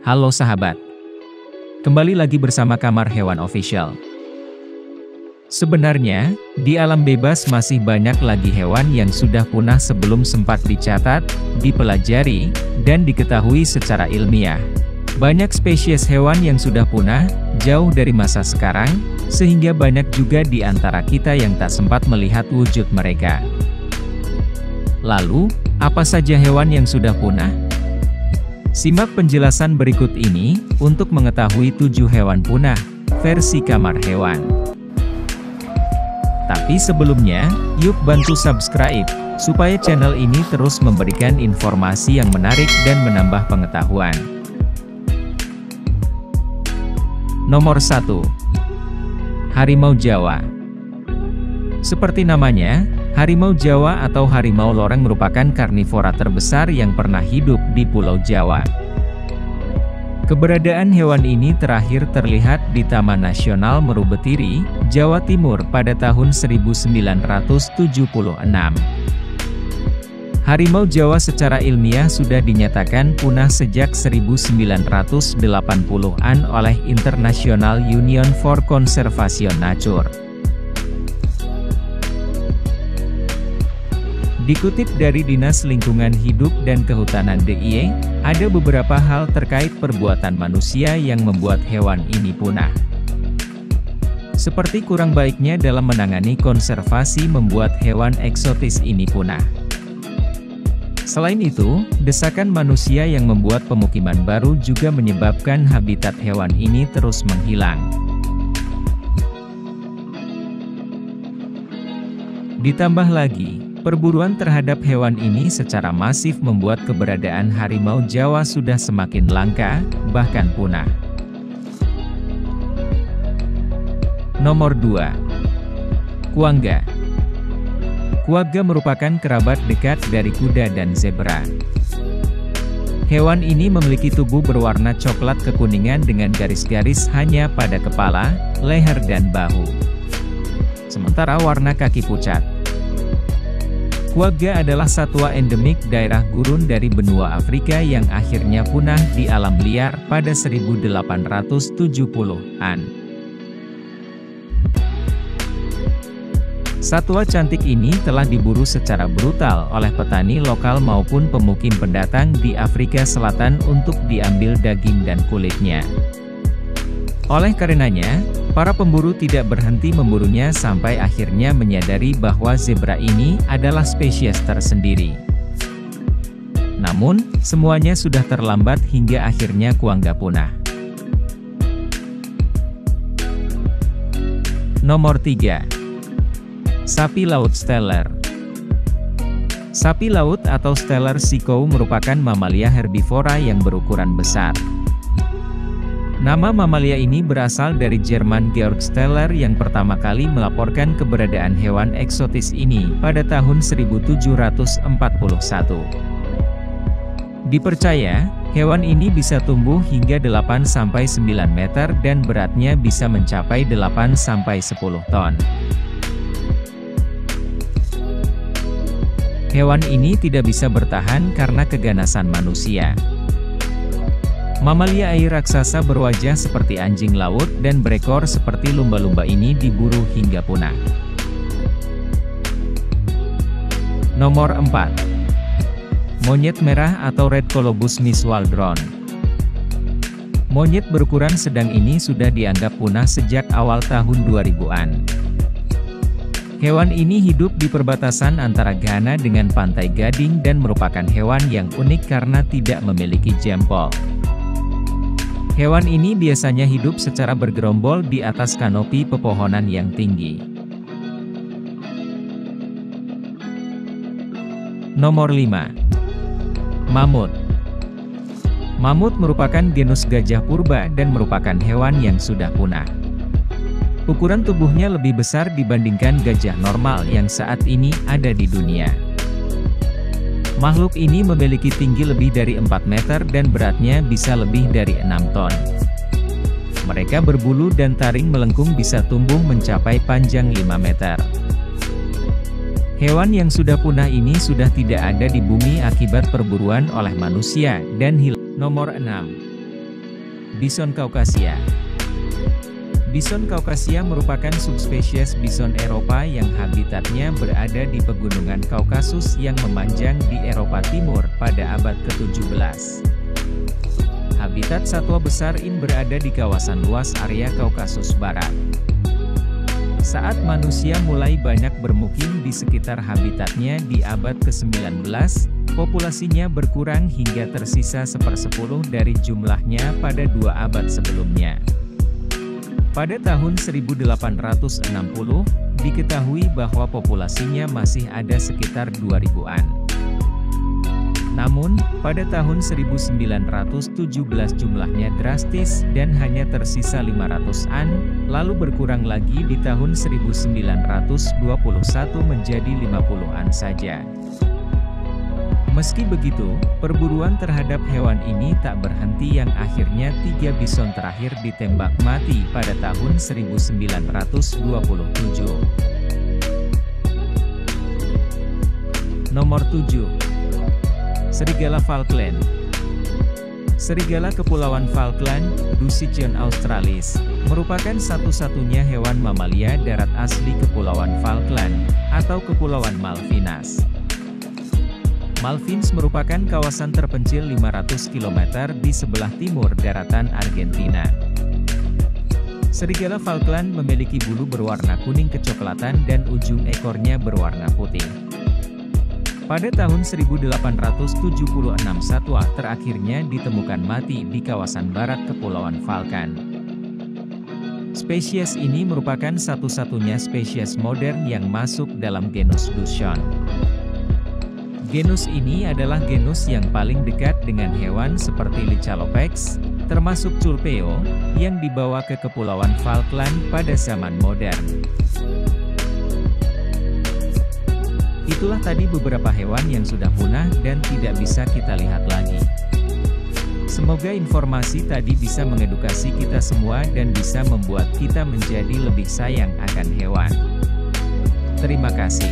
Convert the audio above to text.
Halo sahabat, kembali lagi bersama Kamar Hewan Official. Sebenarnya, di alam bebas masih banyak lagi hewan yang sudah punah sebelum sempat dicatat, dipelajari, dan diketahui secara ilmiah. Banyak spesies hewan yang sudah punah, jauh dari masa sekarang, sehingga banyak juga di antara kita yang tak sempat melihat wujud mereka. Lalu, apa saja hewan yang sudah punah? Simak penjelasan berikut ini, untuk mengetahui 7 hewan punah, versi Kamar Hewan. Tapi sebelumnya, yuk bantu subscribe, supaya channel ini terus memberikan informasi yang menarik dan menambah pengetahuan. Nomor 1. Harimau Jawa. Seperti namanya, harimau Jawa atau harimau loreng merupakan karnivora terbesar yang pernah hidup di Pulau Jawa. Keberadaan hewan ini terakhir terlihat di Taman Nasional Meru Betiri, Jawa Timur pada tahun 1976. Harimau Jawa secara ilmiah sudah dinyatakan punah sejak 1980-an oleh International Union for Conservation Nature. Dikutip dari Dinas Lingkungan Hidup dan Kehutanan DIY, ada beberapa hal terkait perbuatan manusia yang membuat hewan ini punah. Seperti kurang baiknya dalam menangani konservasi membuat hewan eksotis ini punah. Selain itu, desakan manusia yang membuat pemukiman baru juga menyebabkan habitat hewan ini terus menghilang. Ditambah lagi, perburuan terhadap hewan ini secara masif membuat keberadaan harimau Jawa sudah semakin langka, bahkan punah. Nomor 2. Kuangga. Kuangga merupakan kerabat dekat dari kuda dan zebra. Hewan ini memiliki tubuh berwarna coklat kekuningan dengan garis-garis hanya pada kepala, leher dan bahu. Sementara warna kaki pucat. Kuangga adalah satwa endemik daerah gurun dari benua Afrika yang akhirnya punah di alam liar pada 1870-an. Satwa cantik ini telah diburu secara brutal oleh petani lokal maupun pemukim pendatang di Afrika Selatan untuk diambil daging dan kulitnya. Oleh karenanya, para pemburu tidak berhenti memburunya sampai akhirnya menyadari bahwa zebra ini adalah spesies tersendiri. Namun, semuanya sudah terlambat hingga akhirnya kuangga punah. Nomor 3. Sapi laut Steller. Sapi laut atau Steller Sicow merupakan mamalia herbivora yang berukuran besar. Nama mamalia ini berasal dari Jerman Georg Steller yang pertama kali melaporkan keberadaan hewan eksotis ini pada tahun 1741. Dipercaya, hewan ini bisa tumbuh hingga 8-9 meter dan beratnya bisa mencapai 8-10 ton. Hewan ini tidak bisa bertahan karena keganasan manusia. Mamalia air raksasa berwajah seperti anjing laut dan berekor seperti lumba-lumba ini diburu hingga punah. Nomor 4. Monyet merah atau Red Colobus miswaldron. Monyet berukuran sedang ini sudah dianggap punah sejak awal tahun 2000-an. Hewan ini hidup di perbatasan antara Ghana dengan Pantai Gading dan merupakan hewan yang unik karena tidak memiliki jempol. Hewan ini biasanya hidup secara bergerombol di atas kanopi pepohonan yang tinggi. Nomor 5. Mamut. Mamut merupakan genus gajah purba dan merupakan hewan yang sudah punah. Ukuran tubuhnya lebih besar dibandingkan gajah normal yang saat ini ada di dunia. Makhluk ini memiliki tinggi lebih dari 4 meter dan beratnya bisa lebih dari 6 ton. Mereka berbulu dan taring melengkung bisa tumbuh mencapai panjang 5 meter. Hewan yang sudah punah ini sudah tidak ada di bumi akibat perburuan oleh manusia dan hilang. Nomor 6. Bison Caucasia. Bison Caucasia merupakan subspesies bison Eropa yang habitatnya berada di pegunungan Kaukasus yang memanjang di Eropa Timur pada abad ke-17. Habitat satwa besar ini berada di kawasan luas area Kaukasus Barat. Saat manusia mulai banyak bermukim di sekitar habitatnya di abad ke-19, populasinya berkurang hingga tersisa 1/10 dari jumlahnya pada 2 abad sebelumnya. Pada tahun 1860, diketahui bahwa populasinya masih ada sekitar 2000-an. Namun, pada tahun 1917 jumlahnya drastis dan hanya tersisa 500-an, lalu berkurang lagi di tahun 1921 menjadi 50-an saja. Meski begitu, perburuan terhadap hewan ini tak berhenti yang akhirnya 3 bison terakhir ditembak mati pada tahun 1927. Nomor 7. Serigala Falkland. Serigala Kepulauan Falkland, Dusicyon australis, merupakan satu-satunya hewan mamalia darat asli Kepulauan Falkland, atau Kepulauan Malvinas. Malvins merupakan kawasan terpencil 500 km di sebelah timur daratan Argentina. Serigala Falkland memiliki bulu berwarna kuning kecoklatan dan ujung ekornya berwarna putih. Pada tahun 1876 satwa terakhirnya ditemukan mati di kawasan barat Kepulauan Falkland. Spesies ini merupakan satu-satunya spesies modern yang masuk dalam genus Dusicyon. Genus ini adalah genus yang paling dekat dengan hewan seperti Lycalopex, termasuk Culpeo, yang dibawa ke Kepulauan Falkland pada zaman modern. Itulah tadi beberapa hewan yang sudah punah dan tidak bisa kita lihat lagi. Semoga informasi tadi bisa mengedukasi kita semua dan bisa membuat kita menjadi lebih sayang akan hewan. Terima kasih.